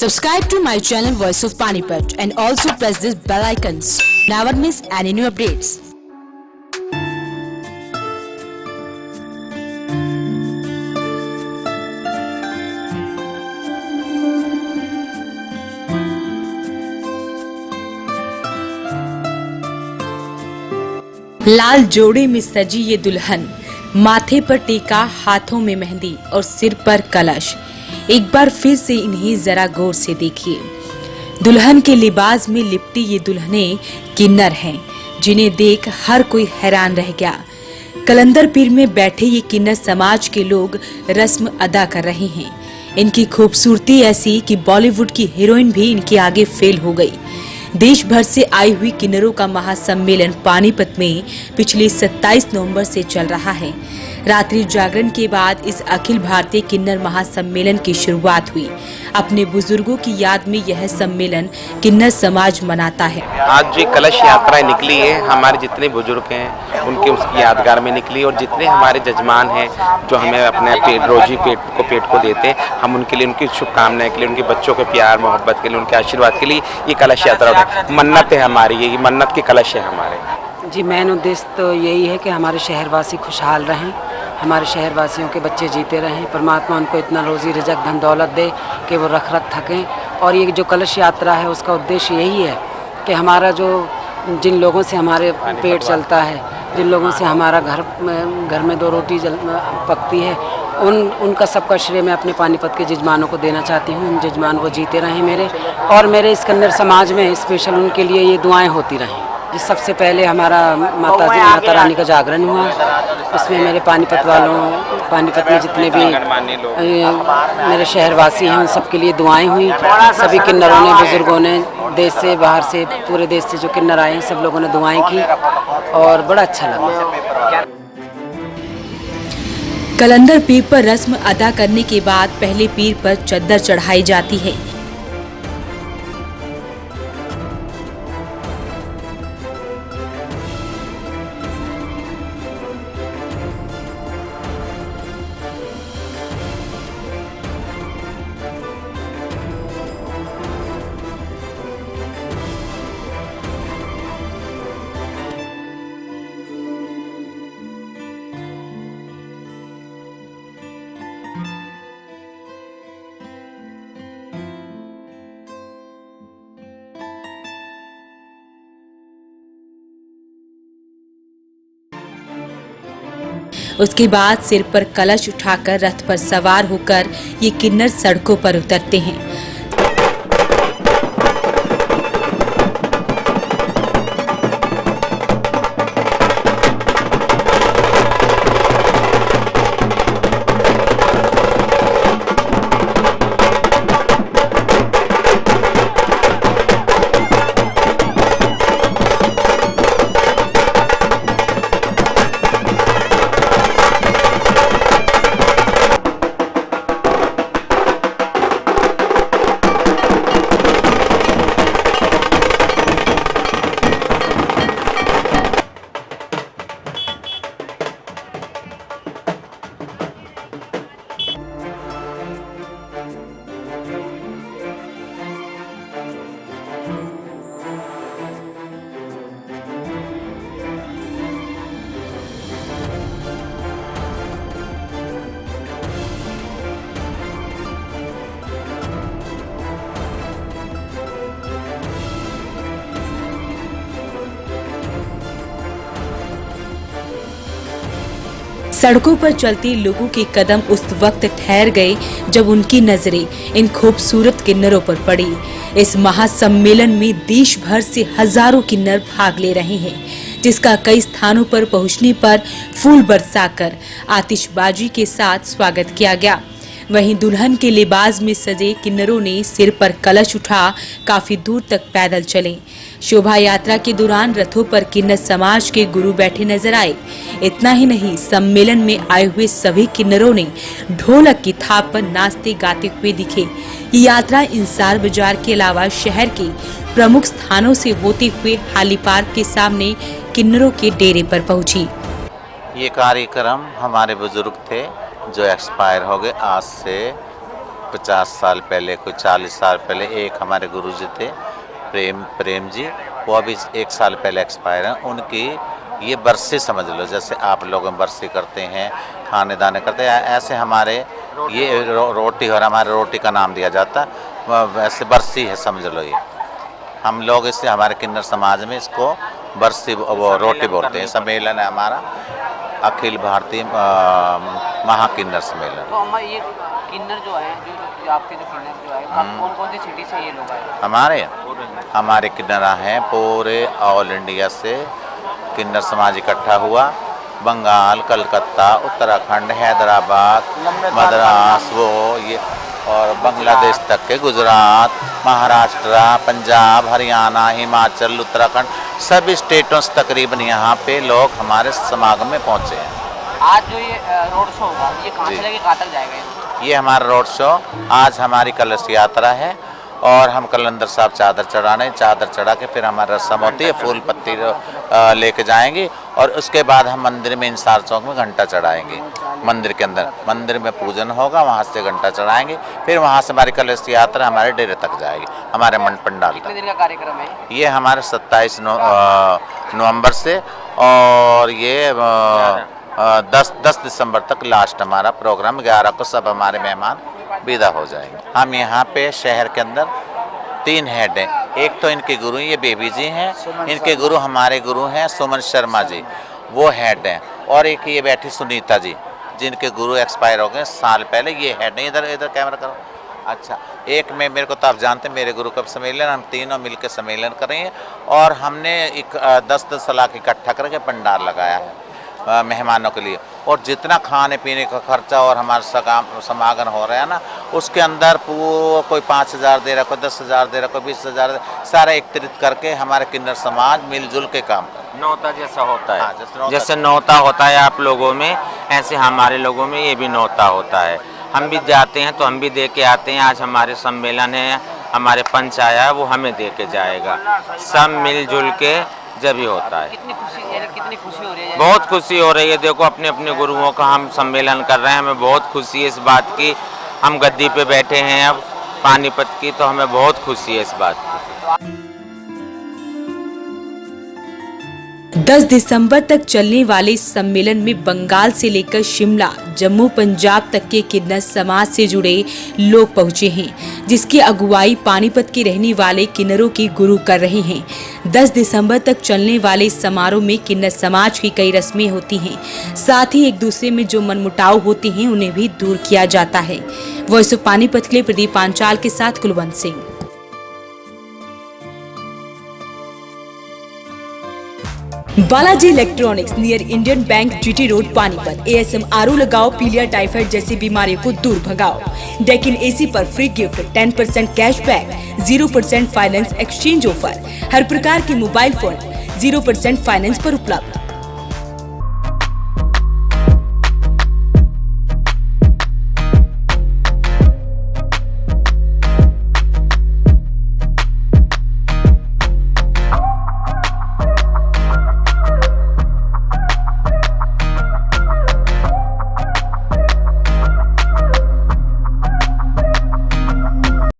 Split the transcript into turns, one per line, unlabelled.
Subscribe to my channel Voice of Panipat and also press this bell icons. Never miss any new updates. लाल जोड़े में सजी ये दुल्हन, माथे पर टीका, हाथों में मेहंदी और सिर पर कलश। एक बार फिर से इन्हें जरा गौर से देखिए। दुल्हन के लिबास में लिपटी ये दुल्हनें किन्नर हैं, जिन्हें देख हर कोई हैरान रह गया। कलंदर पीर में बैठे ये किन्नर समाज के लोग रस्म अदा कर रहे हैं। इनकी खूबसूरती ऐसी कि बॉलीवुड की हीरोइन भी इनके आगे फेल हो गई। देश भर से आई हुई किन्नरों का महासम्मेलन पानीपत में पिछले 27 नवंबर से चल रहा है। रात्रि जागरण के बाद इस अखिल भारतीय किन्नर महासम्मेलन की शुरुआत हुई। अपने बुजुर्गों की याद में यह सम्मेलन किन्नर समाज मनाता है।
आज जो कलश यात्रा निकली है, हमारे जितने बुजुर्ग हैं उनके उसकी यादगार में निकली, और जितने हमारे जजमान हैं जो हमें अपने पेट को देते हैं, हम उनके लिए, उनकी शुभकामनाएं के लिए, उनके बच्चों के प्यार मोहब्बत के लिए, उनके आशीर्वाद के लिए ये कलश यात्रा मन्नत है हमारी, ये मन्नत की कलश है हमारे।
जी, मेन उद्देश्य तो यही है कि हमारे शहरवासी खुशहाल रहें, हमारे शहरवासियों के बच्चे जीते रहें, परमात्मा उनको इतना रोजी रिजक धन दौलत दे कि वो रख थकें। और ये जो कलश यात्रा है उसका उद्देश्य यही है कि हमारा जो जिन लोगों से हमारे पेट चलता है, जिन लोगों से हमारा घर में 2 रोटी पकती है, उनका सबका श्रेय मैं अपने पानीपत के जजमानों को देना चाहती हूँ। उन जजमान वो जीते रहें मेरे, और मेरे इस कन्नड़ समाज में स्पेशल उनके लिए ये दुआएं होती रहें। जिस सबसे पहले हमारा माता रानी का जागरण हुआ, उसमें मेरे पानीपत में जितने भी मेरे शहरवासी हैं उन सबके लिए दुआएं हुई। सभी किन्नरों ने, बुजुर्गों ने, देश से बाहर से, पूरे देश से जो किन्नर आए हैं, सब लोगों ने दुआएं की और बड़ा अच्छा लगा।
कलंदर पीर पर रस्म अदा करने के बाद पहले पीर पर चद्दर चढ़ाई जाती है। उसके बाद सिर पर कलश उठाकर रथ पर सवार होकर ये किन्नर सड़कों पर उतरते हैं। सड़कों पर चलते लोगों के कदम उस वक्त ठहर गए जब उनकी नजरें इन खूबसूरत किन्नरों पर पड़ी। इस महासम्मेलन में देश भर से हजारों किन्नर भाग ले रहे हैं, जिसका कई स्थानों पर पहुंचने पर फूल बरसाकर आतिशबाजी के साथ स्वागत किया गया। वहीं दुल्हन के लिबास में सजे किन्नरों ने सिर पर कलश उठा काफी दूर तक पैदल चले। शोभा यात्रा के दौरान रथों पर किन्नर समाज के गुरु बैठे नजर आए। इतना ही नहीं, सम्मेलन में आए हुए सभी किन्नरों ने ढोलक की थाप पर नाचते गाते हुए दिखे। ये यात्रा इंसार बाजार के अलावा शहर के प्रमुख स्थानों से होते हुए हाली पार्क के सामने किन्नरों के डेरे पर पहुंची।
ये कार्यक्रम हमारे बुजुर्ग थे जो एक्सपायर हो गए आज से 50 साल पहले, कोई 40 साल पहले। एक हमारे गुरुजी थे प्रेम जी, वो अभी 1 साल पहले एक्सपायर हैं। उनकी ये बरसी समझ लो, जैसे आप लोग बरसी करते हैं, खाने दाने करते हैं, ऐसे हमारे ये रोटी, और हमारे रोटी का नाम दिया जाता है, वैसे बरसी है समझ लो। ये हम लोग इससे, हमारे किन्नर समाज में इसको बरसी वो रोटी बोलते हैं। सम्मेलन है हमारा, अखिल भारतीय महाकिन्नर सम्मेलन।
तो अम्मा, ये किन्नर जो है, जो आपके जो किन्नर जो है, कौन कौन सी सिटी से ये लोग आए?
हमारे किन्नर हैं पूरे ऑल इंडिया से। किन्नर समाज इकट्ठा हुआ, बंगाल, कलकत्ता, उत्तराखंड, हैदराबाद, मद्रास, वो ये, और बांग्लादेश तक के, गुजरात, महाराष्ट्र, पंजाब, हरियाणा, हिमाचल, उत्तराखंड, सभी स्टेटों से तकरीबन यहाँ पे लोग हमारे समागम में पहुँचे हैं।
आज जो ये रोड शो होगा, ये कहाँ से लेके कहाँ तक जाएगा?
ये हमारा रोड शो, आज हमारी कलश यात्रा है और हम कलंदर साहब चादर चढ़ाने, चादर चढ़ा के फिर हमारी रस्म होती है, फूल पत्ती लेके जाएंगे और उसके बाद हम मंदिर में, इंसार चौक में घंटा चढ़ाएंगे। मंदिर के अंदर, मंदिर में पूजन होगा, वहाँ से घंटा चढ़ाएंगे, फिर वहाँ से हमारी कलश यात्रा हमारे डेरे तक जाएगी, हमारे पंडाल तक।
कितने दिन का कार्यक्रम है
ये हमारे 27 नवंबर से, और ये 10 दिसंबर तक लास्ट हमारा प्रोग्राम। 11 को सब हमारे मेहमान विदा हो जाएंगे। हम यहाँ पे शहर के अंदर 3 हेड हैं। एक तो इनके गुरु, ये बेबी जी हैं, इनके गुरु हमारे गुरु हैं सुमन शर्मा जी, वो हेड हैं। और एक ये बैठी सुनीता जी, जिनके गुरु एक्सपायर हो गए साल पहले, ये हेड हैं। इधर कैमरा करो। अच्छा, एक में मेरे को तो आप जानते हैं, मेरे गुरु का सम्मेलन, हम तीनों मिलकर सम्मेलन कर रहे हैं और हमने 10-10 लाख इकट्ठा करके पंडाल लगाया है मेहमानों के लिए। और जितना खाने पीने का खर्चा और हमारा समागम हो रहा है ना, उसके अंदर कोई 5,000 दे रहा, कोई 10,000 दे रहा, कोई 20,000, सारा एकत्रित करके हमारे किन्नर समाज मिलजुल के काम करते।
नौता जैसा होता है,
हाँ,
जैसे नौता होता है आप लोगों में, ऐसे हमारे लोगों में ये भी नौता होता है। हम भी जाते हैं तो हम भी दे के आते हैं। आज हमारे सम्मेलन है, हमारे पंच आया है, वो हमें दे के जाएगा। सब मिलजुल के जब ही होता है।
कितनी खुशी हो रही है?
बहुत खुशी हो रही है। देखो, अपने अपने गुरुओं का हम सम्मेलन कर रहे हैं, हमें बहुत खुशी है इस बात की। हम गद्दी पे बैठे हैं अब पानीपत की, तो हमें बहुत खुशी है इस बात की।
10 दिसंबर तक चलने वाले इस सम्मेलन में बंगाल से लेकर शिमला, जम्मू, पंजाब तक के किन्नर समाज से जुड़े लोग पहुंचे हैं, जिसकी अगुवाई पानीपत के रहने वाले किन्नरों के गुरु कर रहे हैं। 10 दिसंबर तक चलने वाले इस समारोह में किन्नर समाज की कई रस्में होती हैं, साथ ही एक दूसरे में जो मनमुटाव होते हैं उन्हें भी दूर किया जाता है। वॉइस ऑफ पानीपत के लिए प्रदीप पांचाल के साथ Kulwant Singh. Balaji electronics near Indian bank, GT road, Panipat. ASM RO लगाओ, पीलिया, टाइफाइड जैसी बीमारियों को दूर भगाओ। डेकिन AC पर free gift, 10% cashback, 0% finance exchange offer. हर प्रकार के मोबाइल फोन 0% फाइनेंस पर उपलब्ध।